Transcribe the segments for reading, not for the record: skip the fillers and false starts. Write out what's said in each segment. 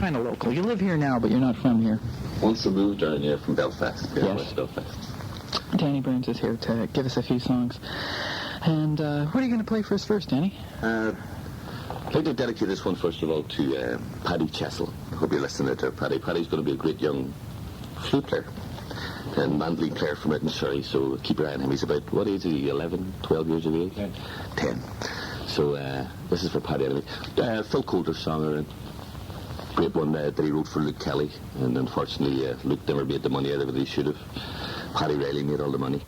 kind of local. You live here now, but you're not from here. Once removed down here from Belfast. Yes. West Belfast. Danny Burns is here to give us a few songs. And what are you going to play for us first, Danny? I'd like to dedicate this one, first of all, to Paddy Chessel. I hope you're listening to Paddy. Paddy's going to be a great young flute player and mandolin player from out in Surrey, so keep your eye on him. He's about, what age is he, 11, 12 years of age? 10. So this is for Paddy anyway. Phil Coulter's song, a great one that he wrote for Luke Kelly, and unfortunately Luke never made the money out of it he should have. Paddy Riley made all the money.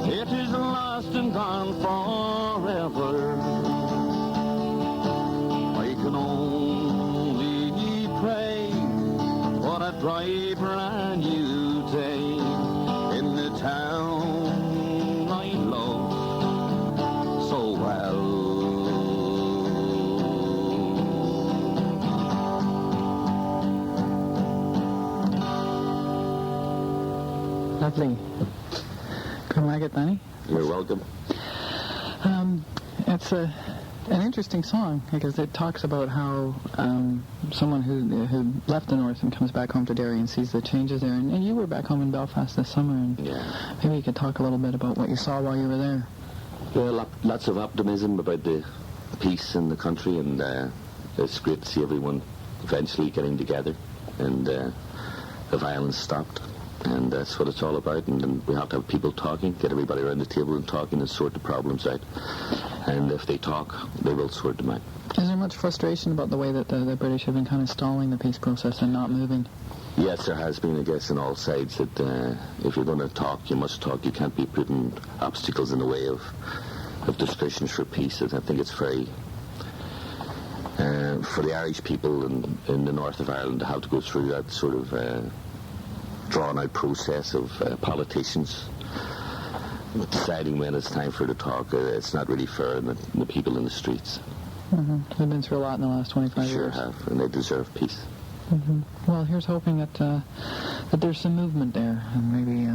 It is lost bright brand new day in the town I love so well. Lovely. Good maggot, Danny. You're welcome. It's an interesting song because it talks about how someone who left the north and comes back home to Derry and sees the changes there. And you were back home in Belfast this summer, and maybe you could talk a little bit about what you saw while you were there. Well, lots of optimism about the peace in the country, and it's great to see everyone eventually getting together and the violence stopped. And that's what it's all about. And then we have to have people talking, get everybody around the table and talking and sort the problems out. And if they talk, they will sort them out. Is there much frustration about the way that the British have been kind of stalling the peace process and not moving? Yes, there has been, I guess, on all sides that if you're going to talk, you must talk. You can't be putting obstacles in the way of discussions for peace. I think it's very... for the Irish people in the north of Ireland to have to go through that sort of drawn-out process of politicians deciding when it's time for the talk. It's not really fair on the people in the streets. Mm-hmm. They've been through a lot in the last 25 years. Sure have, and they deserve peace. Mm-hmm. Well, here's hoping that there's some movement there, and maybe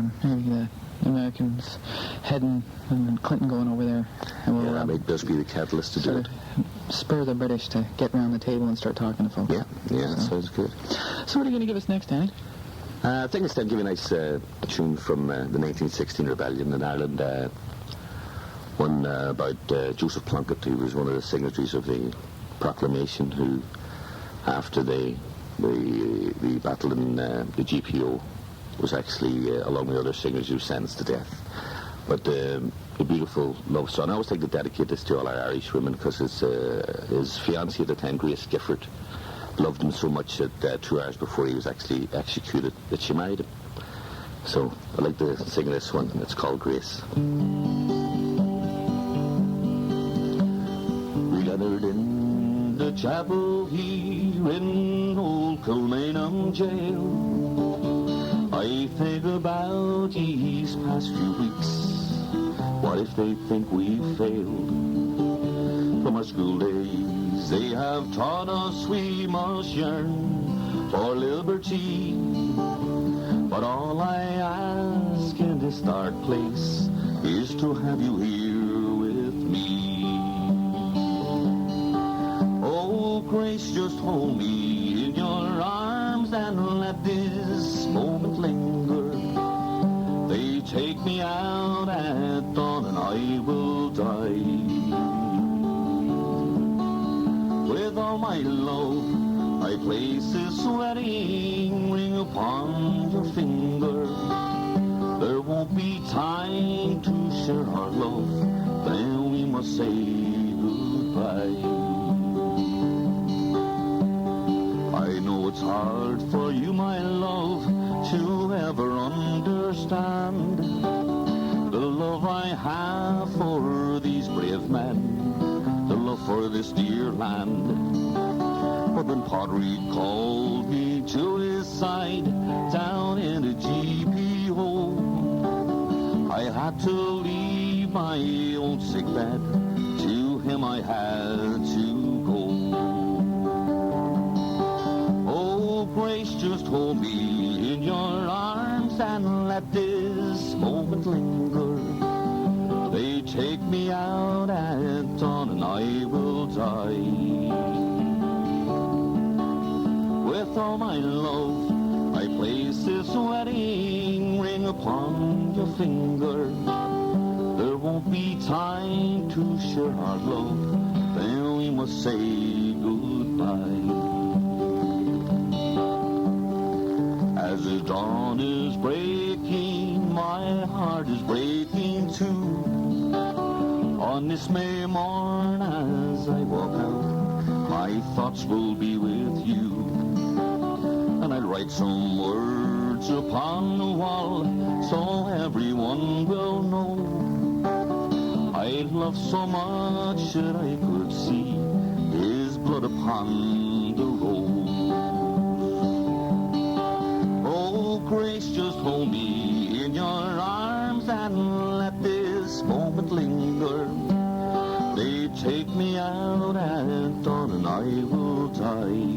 the Americans heading and Clinton going over there, and we'll that may just be the catalyst to do it. Spur the British to get around the table and start talking to folks. Yeah, that sounds good. So what are you going to give us next, Danny? I think it's time to give you a nice tune from the 1916 rebellion in Ireland. One about Joseph Plunkett, who was one of the signatories of the proclamation, who, after the battle in the GPO, was actually, along with other signatories, was sentenced to death. But a beautiful love song. I always like to dedicate this to all our Irish women, because his fiancée at the time, Grace Gifford, loved him so much that 2 hours before he was actually executed that she married him. So I'd like to sing this one. It's called Grace. We gathered in the chapel here in old Kilmainham jail. I think about these past few weeks. What if they think we failed? From our school days they have taught us we must yearn for liberty. But all I ask in this dark place is to have you here with me. Oh, Grace, just hold me in your arms and let this moment linger. They take me out at dawn and I will die. With all my love, I place this wedding ring upon your finger. There won't be time to share our love, then we must say goodbye. I know it's hard for you, my love, to ever understand the love I have for these brave men, the love for this dear land. But when Padre called me to his side down in the GPO, I had to leave my own sick bed. To him I had to go. Oh, Grace, just hold me in your arms and let this moment linger. They take me out at dawn and I will die. With all my love, I place this wedding ring upon your finger. There won't be time to share our love, then we must say goodbye. As the dawn is breaking, my heart is breaking too. On this May morn as I walk out, my thoughts will be with you. And I'll write some words upon the wall so everyone will know I love so much that I could see his blood upon the rose. hold me in your arms and let this moment linger. They take me out at dawn and I will die.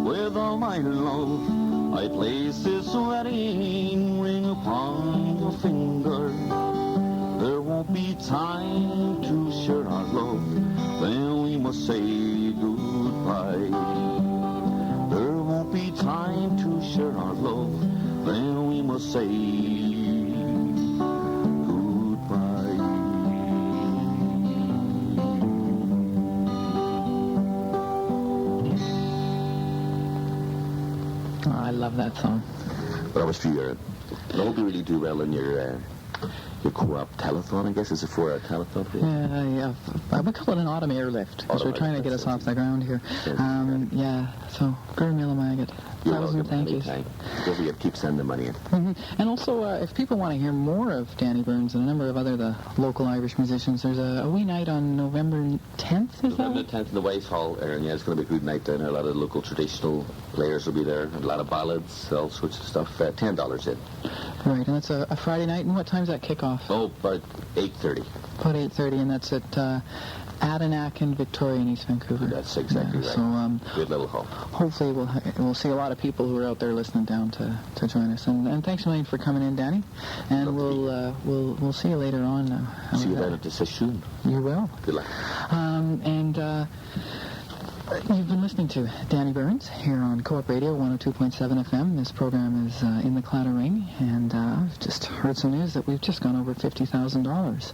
With all my love, I place this wedding ring upon your finger. There won't be time to share our love, then we must say goodbye. There won't be time to share our love, then we must say goodbye. Oh, I love that song. But I was for your, I hope you really do well in your co-op telethon, I guess. Is it for a telethon? Yeah. We call it an autumn airlift because we're trying to get us off the ground here. Yeah, so Gurmila Magat. Thousand thank yous. Don't forget, keep sending the money in. Mm-hmm. And also, if people want to hear more of Danny Burns and a number of the local Irish musicians, there's a wee night on November 10th, is November that? 10th in the White Hall, and yeah, it's going to be a good night down there. A lot of local traditional players will be there, and a lot of ballads, all sorts of stuff. $10 in. Right, and that's a Friday night, and what time's that kickoff? Oh, about 8:30. About 8:30, and that's at Adanac in Victoria in East Vancouver. That's exactly right. So, good little hall. Hopefully we'll see a lot of people who are out there listening down to join us. And thanks a million for coming in, Danny. And we'll see you later on. See you down at the session. You will. Good luck. You've been listening to Danny Burns here on Co-op Radio 102.7 FM. This program is in the Claddagh Ring, and I've just heard some news that we've just gone over $50,000.